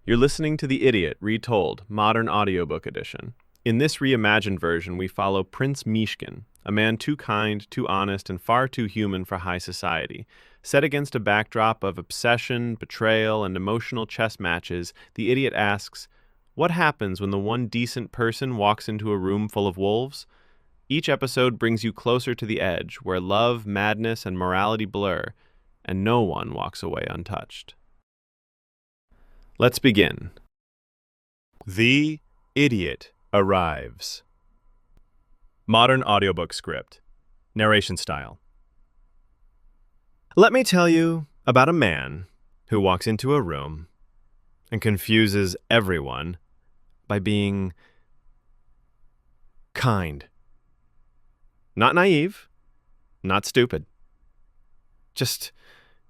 You're listening to The Idiot, Retold, Modern Audiobook Edition. In this reimagined version, we follow Prince Myshkin, a man too kind, too honest, and far too human for high society. Set against a backdrop of obsession, betrayal, and emotional chess matches, the idiot asks, what happens when the one decent person walks into a room full of wolves? Each episode brings you closer to the edge, where love, madness, and morality blur, and no one walks away untouched. Let's begin. The Idiot arrives. Modern audiobook script. Narration style. Let me tell you about a man who walks into a room and confuses everyone by being kind. Not naive, not stupid. Just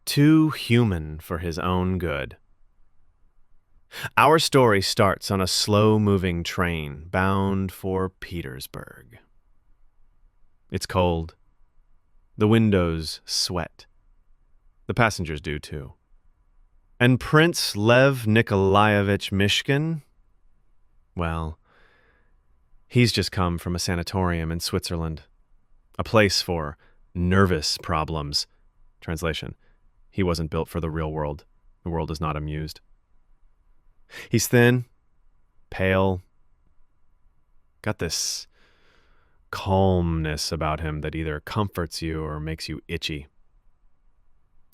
too human for his own good. Our story starts on a slow-moving train bound for Petersburg. It's cold. The windows sweat. The passengers do too. And Prince Lev Nikolaevich Myshkin, well, he's just come from a sanatorium in Switzerland, a place for nervous problems. Translation: he wasn't built for the real world. The world is not amused. He's thin, pale, got this calmness about him that either comforts you or makes you itchy.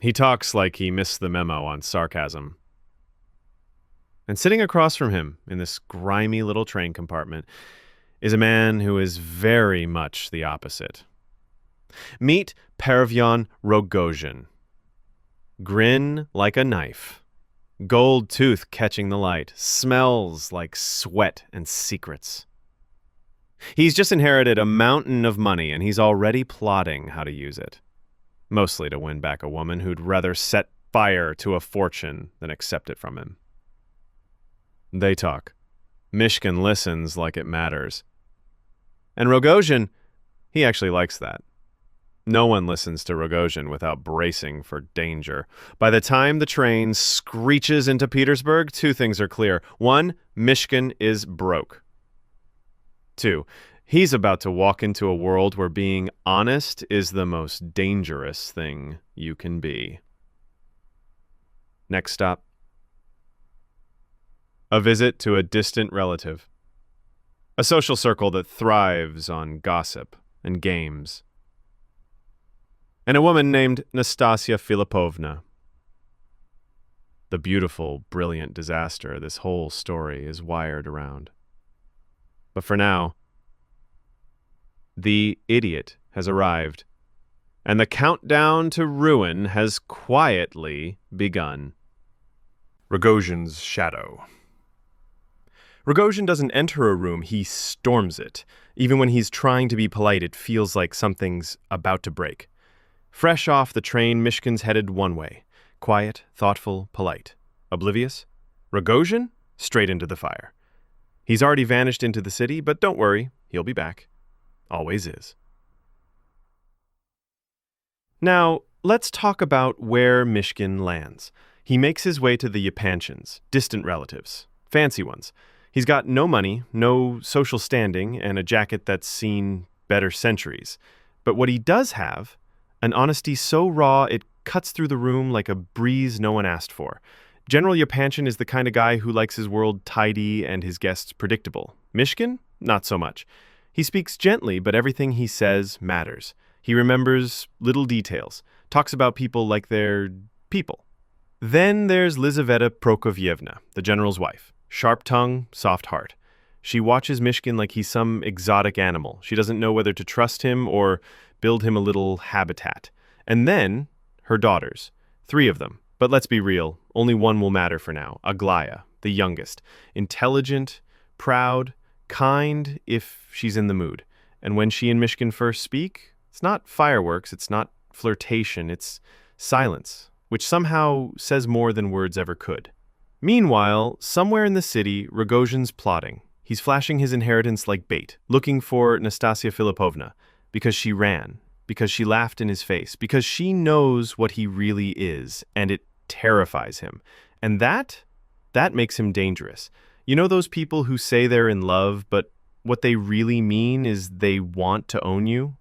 He talks like he missed the memo on sarcasm. And sitting across from him in this grimy little train compartment is a man who is very much the opposite. Meet Parvyan Rogozhin. Grin like a knife. Gold tooth catching the light, smells like sweat and secrets. He's just inherited a mountain of money, and he's already plotting how to use it. Mostly to win back a woman who'd rather set fire to a fortune than accept it from him. They talk. Myshkin listens like it matters. And Rogozhin, he actually likes that. No one listens to Rogozhin without bracing for danger. By the time the train screeches into Petersburg, two things are clear. One, Myshkin is broke. Two, he's about to walk into a world where being honest is the most dangerous thing you can be. Next stop. A visit to a distant relative. A social circle that thrives on gossip and games. And a woman named Nastasia Filipovna. The beautiful, brilliant disaster this whole story is wired around. But for now, the idiot has arrived, and the countdown to ruin has quietly begun. Rogozhin's shadow. Rogozhin doesn't enter a room, he storms it. Even when he's trying to be polite, it feels like something's about to break. Fresh off the train, Myshkin's headed one way. Quiet, thoughtful, polite. Oblivious? Rogozhin? Straight into the fire. He's already vanished into the city, but don't worry, he'll be back. Always is. Now, let's talk about where Myshkin lands. He makes his way to the Yapanchins, distant relatives, fancy ones. He's got no money, no social standing, and a jacket that's seen better centuries. But what he does have, an honesty so raw it cuts through the room like a breeze no one asked for. General Yapanchin is the kind of guy who likes his world tidy and his guests predictable. Myshkin? Not so much. He speaks gently, but everything he says matters. He remembers little details, talks about people like they're people. Then there's Lizaveta Prokofievna, the general's wife. Sharp tongue, soft heart. She watches Myshkin like he's some exotic animal. She doesn't know whether to trust him or build him a little habitat. And then, her daughters. 3 of them. But let's be real, only one will matter for now. Aglaya, the youngest. Intelligent, proud, kind if she's in the mood. And when she and Myshkin first speak, it's not fireworks, it's not flirtation, it's silence, which somehow says more than words ever could. Meanwhile, somewhere in the city, Rogozhin's plotting. He's flashing his inheritance like bait, looking for Nastasia Filipovna, because she ran, because she laughed in his face, because she knows what he really is, and it terrifies him. And that That makes him dangerous. You know those people who say they're in love, but what they really mean is they want to own you?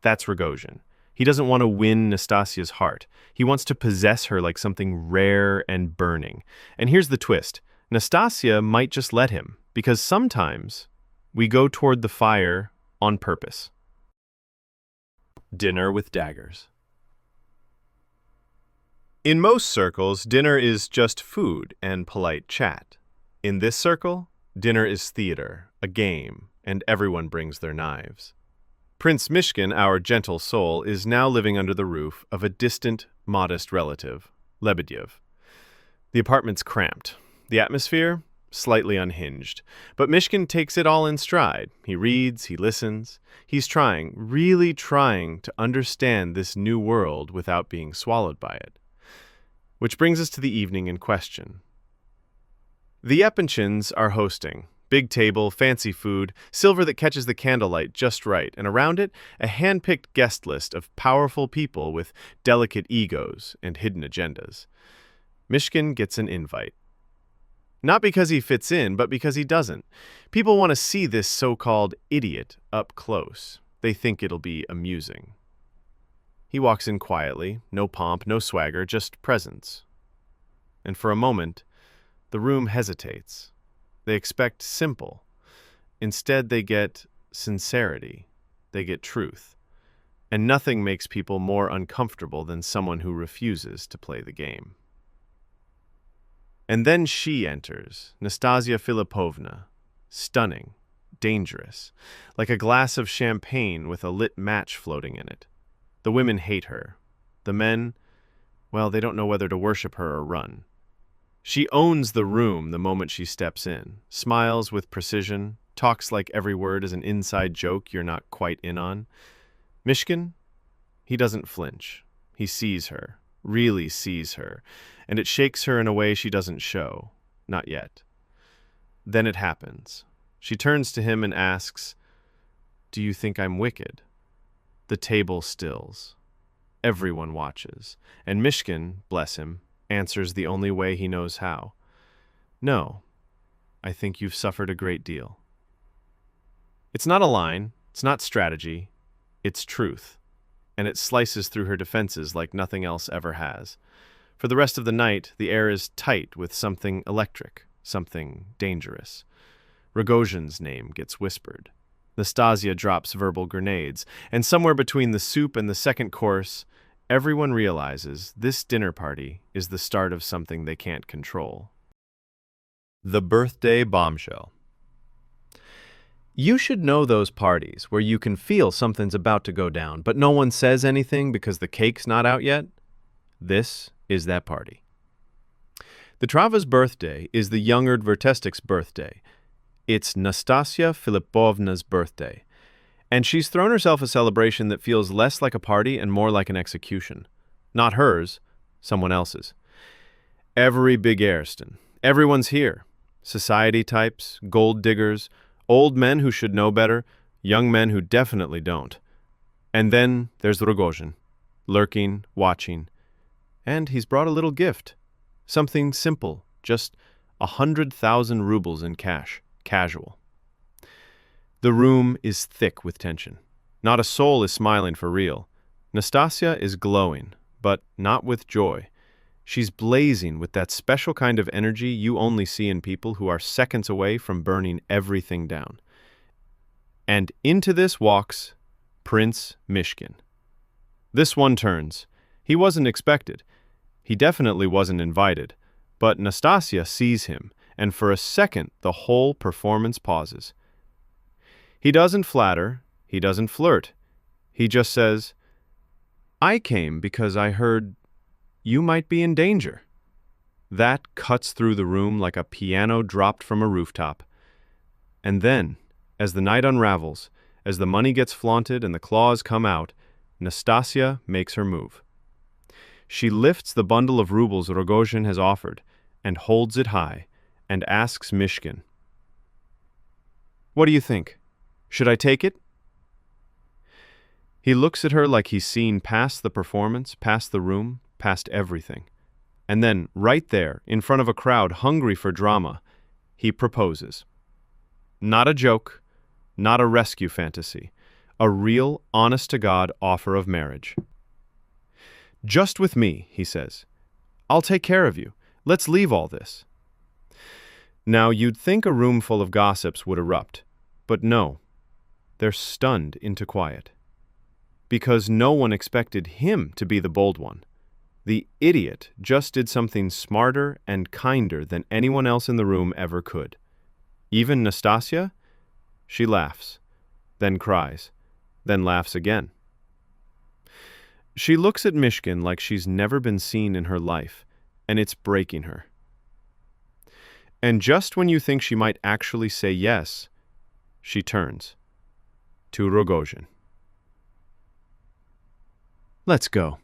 That's Rogozhin. He doesn't want to win Nastasia's heart. He wants to possess her like something rare and burning. And here's the twist. Nastasia might just let him, because sometimes we go toward the fire on purpose. Dinner with daggers. In most circles, dinner is just food and polite chat. In this circle, dinner is theater, a game, and everyone brings their knives. Prince Myshkin, our gentle soul, is now living under the roof of a distant, modest relative, Lebedev. The apartment's cramped. The atmosphere, slightly unhinged. But Myshkin takes it all in stride. He reads, he listens. He's trying, really trying to understand this new world without being swallowed by it. Which brings us to the evening in question. The Epanchins are hosting. Big table, fancy food, silver that catches the candlelight just right, and around it, a hand-picked guest list of powerful people with delicate egos and hidden agendas. Myshkin gets an invite. Not because he fits in, but because he doesn't. People want to see this so-called idiot up close. They think it'll be amusing. He walks in quietly, no pomp, no swagger, just presence. And for a moment, the room hesitates. They expect simple. Instead, they get sincerity. They get truth. And nothing makes people more uncomfortable than someone who refuses to play the game. And then she enters, Nastasia Filipovna, stunning, dangerous, like a glass of champagne with a lit match floating in it. The women hate her. The men, well, they don't know whether to worship her or run. She owns the room the moment she steps in, smiles with precision, talks like every word is an inside joke you're not quite in on. Myshkin, he doesn't flinch. He sees her, really sees her, and it shakes her in a way she doesn't show, not yet. Then it happens. She turns to him and asks, "Do you think I'm wicked?" The table stills. Everyone watches, and Myshkin, bless him, answers the only way he knows how. "No, I think you've suffered a great deal." It's not a line, it's not strategy, it's truth, and it slices through her defenses like nothing else ever has. For the rest of the night, the air is tight with something electric, something dangerous. Rogozhin's name gets whispered. Nastasia drops verbal grenades, and somewhere between the soup and the second course, everyone realizes this dinner party is the start of something they can't control. The birthday bombshell. You should know those parties where you can feel something's about to go down, but no one says anything because the cake's not out yet. This is that party. The Trava's birthday is the young Vertestik's birthday. It's Nastasia Filipovna's birthday. And she's thrown herself a celebration that feels less like a party and more like an execution. Not hers, someone else's. Every big Ariston. Everyone's here. Society types, gold diggers, old men who should know better, young men who definitely don't. And then there's Rogozhin, lurking, watching. And he's brought a little gift. Something simple, just 100,000 rubles in cash, casual. The room is thick with tension. Not a soul is smiling for real. Nastasia is glowing, but not with joy. She's blazing with that special kind of energy you only see in people who are seconds away from burning everything down. And into this walks Prince Myshkin. This one turns. He wasn't expected. He definitely wasn't invited. But Nastasia sees him, and for a second the whole performance pauses. He doesn't flatter, he doesn't flirt. He just says, "I came because I heard you might be in danger." That cuts through the room like a piano dropped from a rooftop. And then, as the night unravels, as the money gets flaunted and the claws come out, Nastasia makes her move. She lifts the bundle of rubles Rogozhin has offered and holds it high and asks Myshkin, "What do you think? Should I take it?" He looks at her like he's seen past the performance, past the room, past everything. And then, right there, in front of a crowd hungry for drama, he proposes. Not a joke, not a rescue fantasy, a real, honest-to-God offer of marriage. "Just with me," he says. "I'll take care of you. Let's leave all this." Now, you'd think a room full of gossips would erupt, but no, they're stunned into quiet. Because no one expected him to be the bold one. The idiot just did something smarter and kinder than anyone else in the room ever could. Even Nastasia? She laughs, then cries, then laughs again. She looks at Myshkin like she's never been seen in her life, and it's breaking her. And just when you think she might actually say yes, she turns to Rogozhin. "Let's go."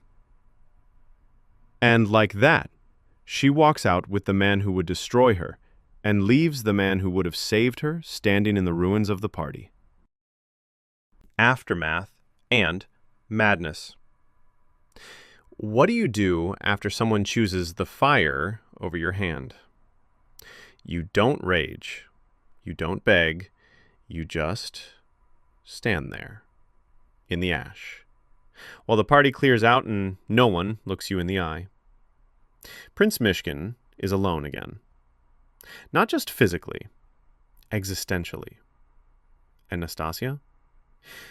And like that, she walks out with the man who would destroy her and leaves the man who would have saved her standing in the ruins of the party. Aftermath and madness. What do you do after someone chooses the fire over your hand? You don't rage. You don't beg. You just stand there in the ash while the party clears out and no one looks you in the eye. Prince Myshkin is alone again. Not just physically, existentially. And Nastasia?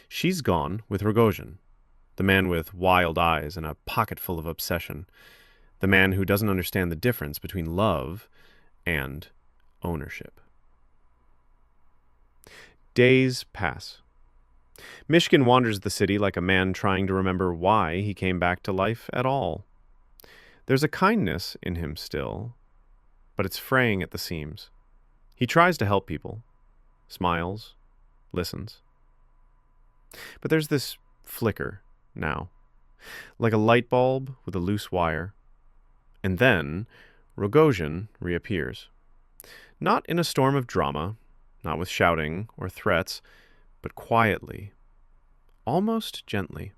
She's gone with Rogozhin, the man with wild eyes and a pocket full of obsession, the man who doesn't understand the difference between love and ownership. Days pass. Myshkin wanders the city like a man trying to remember why he came back to life at all. There's a kindness in him still, but it's fraying at the seams. He tries to help people, smiles, listens. But there's this flicker now, like a light bulb with a loose wire. And then Rogozhin reappears. Not in a storm of drama, not with shouting or threats, but quietly, almost gently.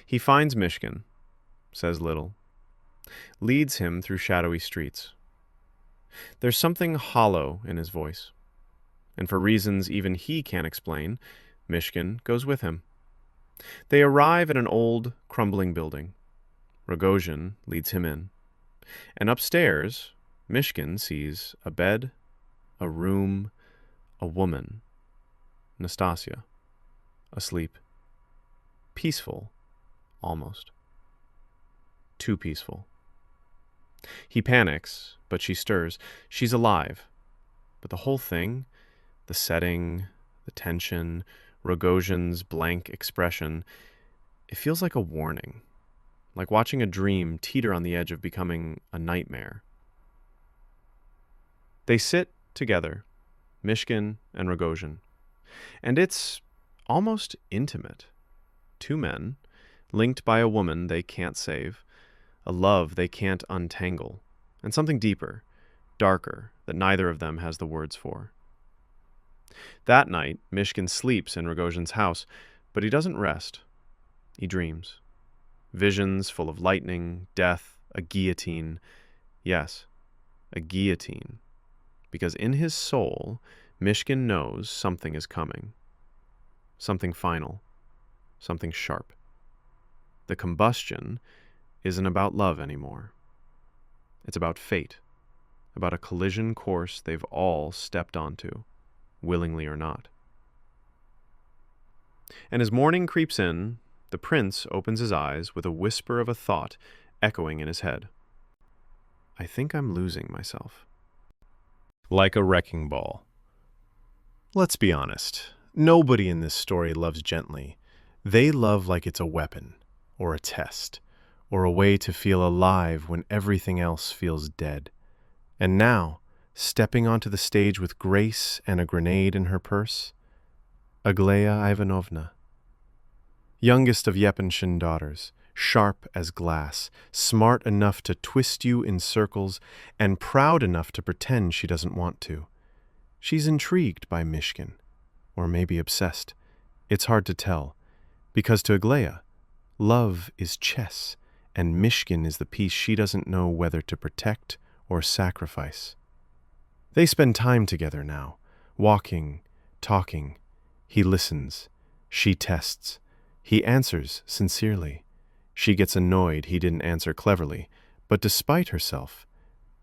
He finds Myshkin, says little, leads him through shadowy streets. There's something hollow in his voice, and for reasons even he can't explain, Myshkin goes with him. They arrive at an old, crumbling building. Rogozhin leads him in, and upstairs, Myshkin sees a bed, a room, a woman, Nastasia, asleep. Peaceful, almost. Too peaceful. He panics, but she stirs. She's alive. But the whole thing, the setting, the tension, Rogozhin's blank expression, it feels like a warning, like watching a dream teeter on the edge of becoming a nightmare. They sit together, Myshkin and Rogozhin, and it's almost intimate. Two men, linked by a woman they can't save, a love they can't untangle, and something deeper, darker, that neither of them has the words for. That night, Myshkin sleeps in Rogozhin's house, but he doesn't rest. He dreams. Visions full of lightning, death, a guillotine. Yes, a guillotine. Because in his soul, Myshkin knows something is coming. Something final. Something sharp. The combustion isn't about love anymore. It's about fate. About a collision course they've all stepped onto, willingly or not. And as morning creeps in, the prince opens his eyes with a whisper of a thought echoing in his head. I think I'm losing myself. Like a wrecking ball. Let's be honest. Nobody in this story loves gently. They love like it's a weapon, or a test, or a way to feel alive when everything else feels dead. And now, stepping onto the stage with grace and a grenade in her purse, Aglaia Ivanovna. Youngest of Yepenshin daughters, sharp as glass, smart enough to twist you in circles, and proud enough to pretend she doesn't want to. She's intrigued by Myshkin, or maybe obsessed. It's hard to tell, because to Aglaia, love is chess, and Myshkin is the piece she doesn't know whether to protect or sacrifice. They spend time together now, walking, talking. He listens. She tests. He answers sincerely. She gets annoyed he didn't answer cleverly, but despite herself,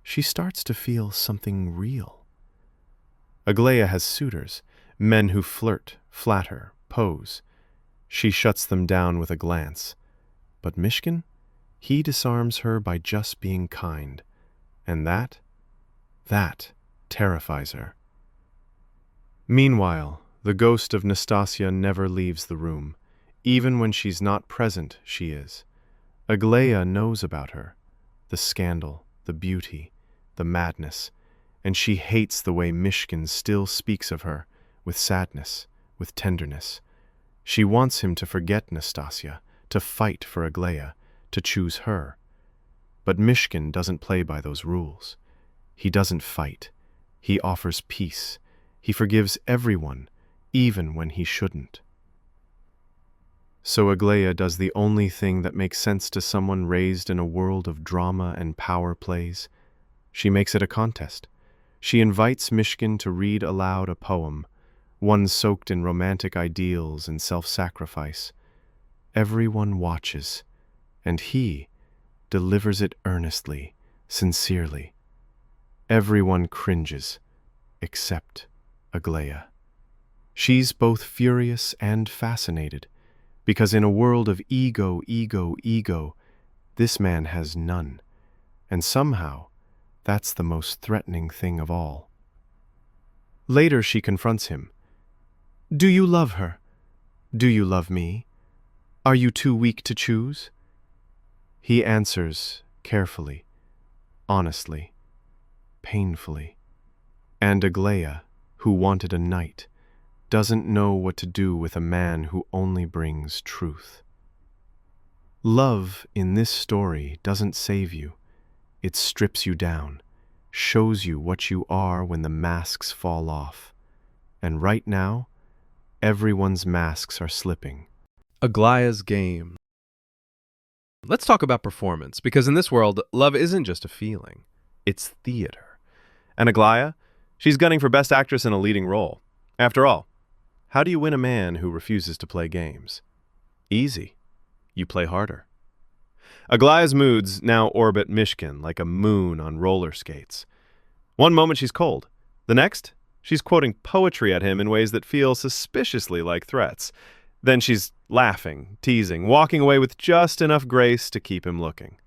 she starts to feel something real. Aglaia has suitors, men who flirt, flatter, pose. She shuts them down with a glance. But Myshkin? He disarms her by just being kind. And that terrifies her. Meanwhile, the ghost of Nastasia never leaves the room. Even when she's not present, she is. Aglaia knows about her, the scandal, the beauty, the madness, and she hates the way Myshkin still speaks of her, with sadness, with tenderness. She wants him to forget Nastasia, to fight for Aglaia, to choose her. But Myshkin doesn't play by those rules. He doesn't fight. He offers peace. He forgives everyone, even when he shouldn't. So Aglaia does the only thing that makes sense to someone raised in a world of drama and power plays. She makes it a contest. She invites Myshkin to read aloud a poem, one soaked in romantic ideals and self-sacrifice. Everyone watches, and he delivers it earnestly, sincerely. Everyone cringes, except Aglaia. She's both furious and fascinated, because in a world of ego, this man has none, and somehow that's the most threatening thing of all. Later she confronts him. Do you love her? Do you love me? Are you too weak to choose? He answers carefully, honestly, painfully. And Aglaia, who wanted a knight, doesn't know what to do with a man who only brings truth. Love in this story doesn't save you. It strips you down, shows you what you are when the masks fall off. And right now, everyone's masks are slipping. Aglaia's game. Let's talk about performance, because in this world, love isn't just a feeling. It's theater. And Aglaia? She's gunning for Best Actress in a leading role. After all, how do you win a man who refuses to play games? Easy. You play harder. Aglaia's moods now orbit Myshkin like a moon on roller skates. One moment she's cold. The next, she's quoting poetry at him in ways that feel suspiciously like threats. Then she's laughing, teasing, walking away with just enough grace to keep him looking.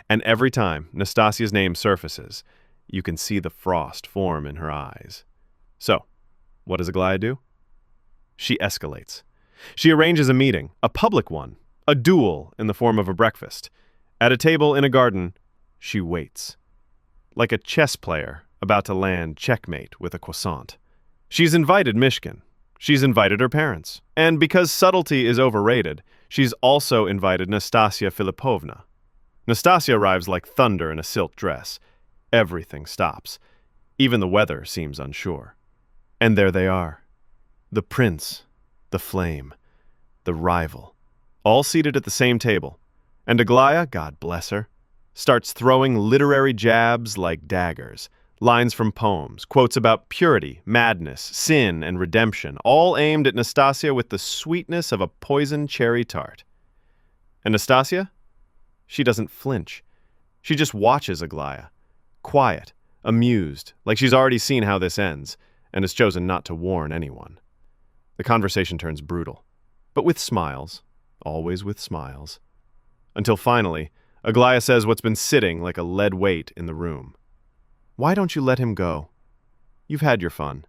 And every time Nastasia's name surfaces, you can see the frost form in her eyes. So, what does Aglaia do? She escalates. She arranges a meeting, a public one, a duel in the form of a breakfast. At a table in a garden, she waits. Like a chess player about to land checkmate with a croissant. She's invited Myshkin. She's invited her parents. And because subtlety is overrated, she's also invited Nastasia Filipovna. Nastasia arrives like thunder in a silk dress. Everything stops. Even the weather seems unsure. And there they are. The prince, the flame, the rival, all seated at the same table. And Aglaia, God bless her, starts throwing literary jabs like daggers, lines from poems, quotes about purity, madness, sin, and redemption, all aimed at Nastasia with the sweetness of a poisoned cherry tart. And Nastasia? She doesn't flinch. She just watches Aglaia, quiet, amused, like she's already seen how this ends, and has chosen not to warn anyone. The conversation turns brutal, but with smiles, always with smiles. Until finally, Aglaia says what's been sitting like a lead weight in the room. Why don't you let him go? You've had your fun.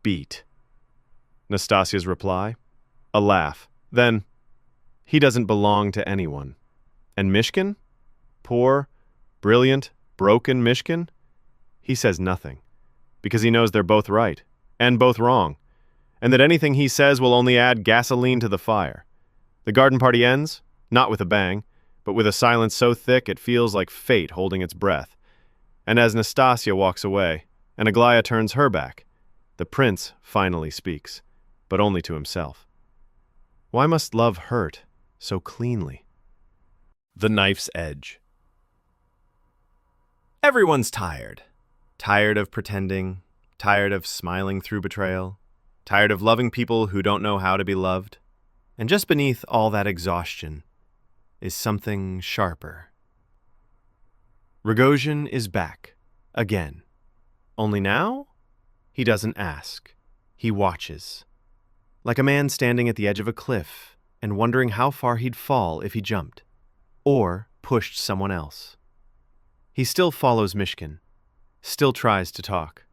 Beat. Nastasia's reply? A laugh. Then, he doesn't belong to anyone. And Myshkin? Poor, brilliant, broken Myshkin? He says nothing, because he knows they're both right, and both wrong, and that anything he says will only add gasoline to the fire. The garden party ends, not with a bang, but with a silence so thick it feels like fate holding its breath. And as Nastasia walks away, and Aglaia turns her back, the prince finally speaks, but only to himself. Why must love hurt so cleanly? The knife's edge. Everyone's tired. Tired of pretending, tired of smiling through betrayal, tired of loving people who don't know how to be loved. And just beneath all that exhaustion is something sharper. Rogozhin is back, again. Only now, he doesn't ask. He watches. Like a man standing at the edge of a cliff and wondering how far he'd fall if he jumped, or pushed someone else. He still follows Myshkin, still tries to talk.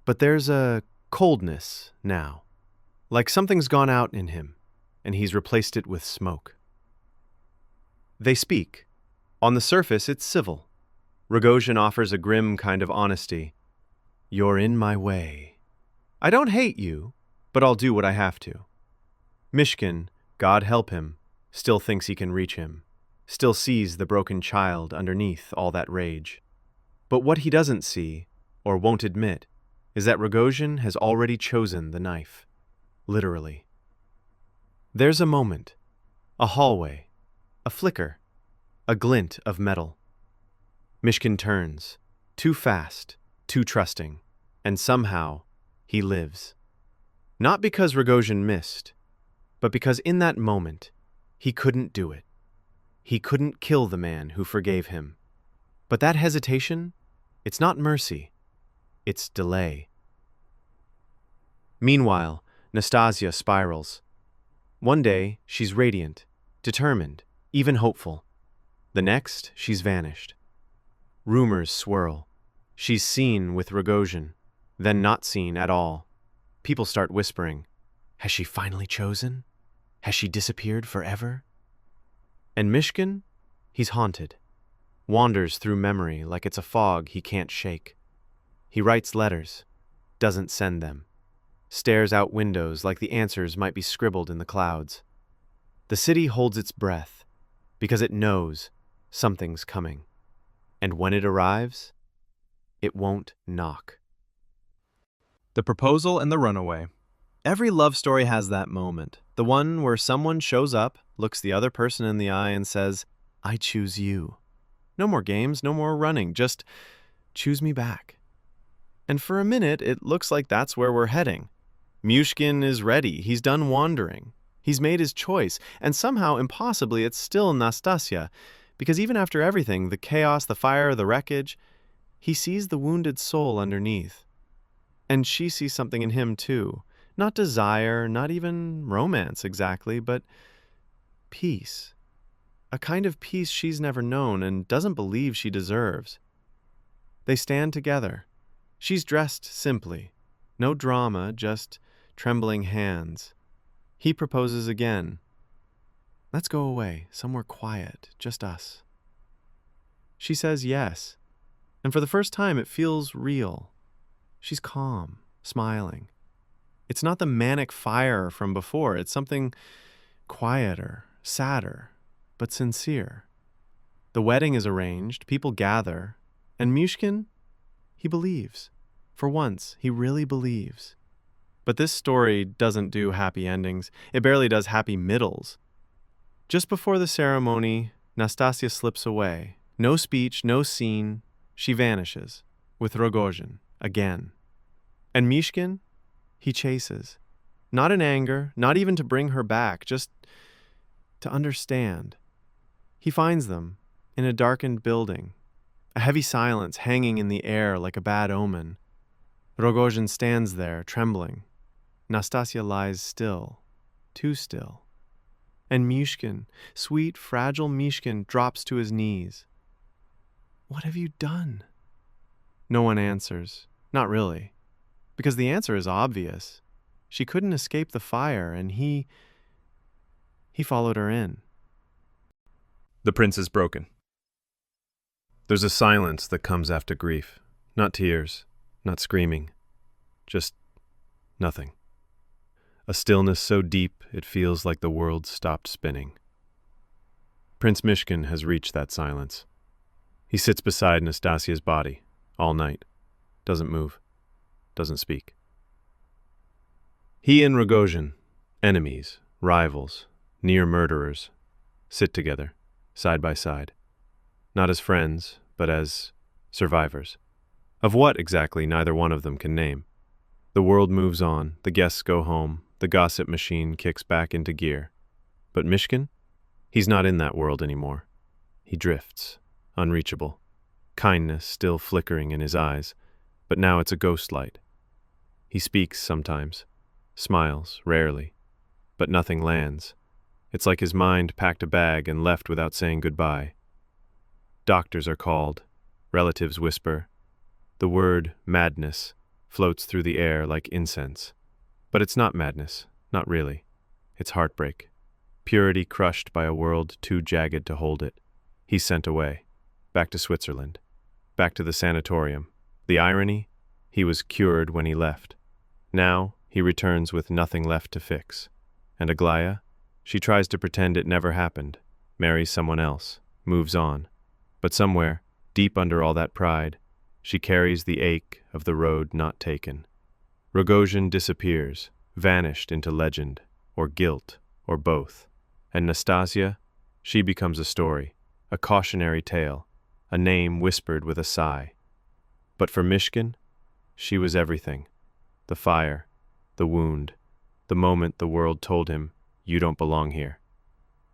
But there's a coldness now, like something's gone out in him, and he's replaced it with smoke. They speak. On the surface, it's civil. Rogozhin offers a grim kind of honesty. You're in my way. I don't hate you, but I'll do what I have to. Myshkin, God help him, still thinks he can reach him, still sees the broken child underneath all that rage. But what he doesn't see, or won't admit, is that Rogozhin has already chosen the knife. Literally. There's a moment, a hallway, a flicker, a glint of metal. Myshkin turns, too fast, too trusting, and somehow he lives. Not because Rogozhin missed, but because in that moment he couldn't do it. He couldn't kill the man who forgave him. But that hesitation, it's not mercy, it's delay. Meanwhile, Nastasia spirals. One day, she's radiant, determined, even hopeful. The next, she's vanished. Rumors swirl. She's seen with Rogozhin, then not seen at all. People start whispering, has she finally chosen? Has she disappeared forever? And Myshkin, he's haunted, wanders through memory like it's a fog he can't shake. He writes letters, doesn't send them, stares out windows like the answers might be scribbled in the clouds. The city holds its breath because it knows something's coming. And when it arrives, it won't knock. The proposal and the runaway. Every love story has that moment, the one where someone shows up, looks the other person in the eye and says, I choose you. No more games, no more running, just choose me back. And for a minute, it looks like that's where we're heading. Myshkin is ready, he's done wandering. He's made his choice, and somehow, impossibly, it's still Nastasia, because even after everything, the chaos, the fire, the wreckage, he sees the wounded soul underneath. And she sees something in him, too. Not desire, not even romance exactly, but peace. A kind of peace she's never known and doesn't believe she deserves. They stand together. She's dressed simply. No drama, just trembling hands. He proposes again. Let's go away, somewhere quiet, just us. She says yes, and for the first time it feels real. She's calm, smiling. It's not the manic fire from before, it's something quieter, sadder, but sincere. The wedding is arranged, people gather, and Myshkin, he believes. For once, he really believes. But this story doesn't do happy endings. It barely does happy middles. Just before the ceremony, Nastasia slips away. No speech, no scene. She vanishes, with Rogozhin, again. And Myshkin, he chases. Not in anger, not even to bring her back, just to understand. He finds them in a darkened building, a heavy silence hanging in the air like a bad omen. Rogozhin stands there, trembling. Nastasia lies still, too still. And Myshkin, sweet, fragile Myshkin, drops to his knees. What have you done? No one answers. Not really. Because the answer is obvious. She couldn't escape the fire, and he followed her in. The prince is broken. There's a silence that comes after grief. Not tears, not screaming. Just nothing. A stillness so deep it feels like the world stopped spinning. Prince Myshkin has reached that silence. He sits beside Nastasia's body all night. Doesn't move. Doesn't speak. He and Rogozhin, enemies, rivals, near murderers, sit together, side by side. Not as friends, but as survivors. Of what exactly, neither one of them can name. The world moves on, the guests go home, the gossip machine kicks back into gear. But Myshkin? He's not in that world anymore. He drifts, unreachable. Kindness still flickering in his eyes, but now it's a ghost light. He speaks sometimes, smiles, rarely, but nothing lands. It's like his mind packed a bag and left without saying goodbye. Doctors are called, relatives whisper. The word madness floats through the air like incense. But it's not madness, not really. It's heartbreak. Purity crushed by a world too jagged to hold it. He's sent away, back to Switzerland, back to the sanatorium. The irony? He was cured when he left. Now he returns with nothing left to fix. And Aglaya? She tries to pretend it never happened, marries someone else, moves on. But somewhere, deep under all that pride, she carries the ache of the road not taken. Rogozhin disappears, vanished into legend, or guilt, or both. And Nastasia? She becomes a story, a cautionary tale, a name whispered with a sigh. But for Myshkin, she was everything. The fire, the wound, the moment the world told him, "You don't belong here."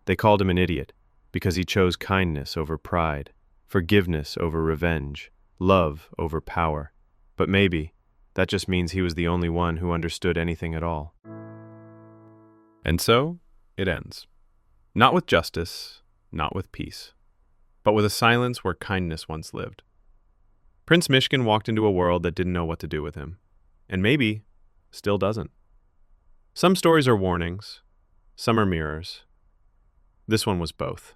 They called him an idiot because he chose kindness over pride, forgiveness over revenge, love over power. But maybe that just means he was the only one who understood anything at all. And so it ends. Not with justice, not with peace, but with a silence where kindness once lived. Prince Myshkin walked into a world that didn't know what to do with him, and maybe still doesn't. Some stories are warnings, some are mirrors. This one was both.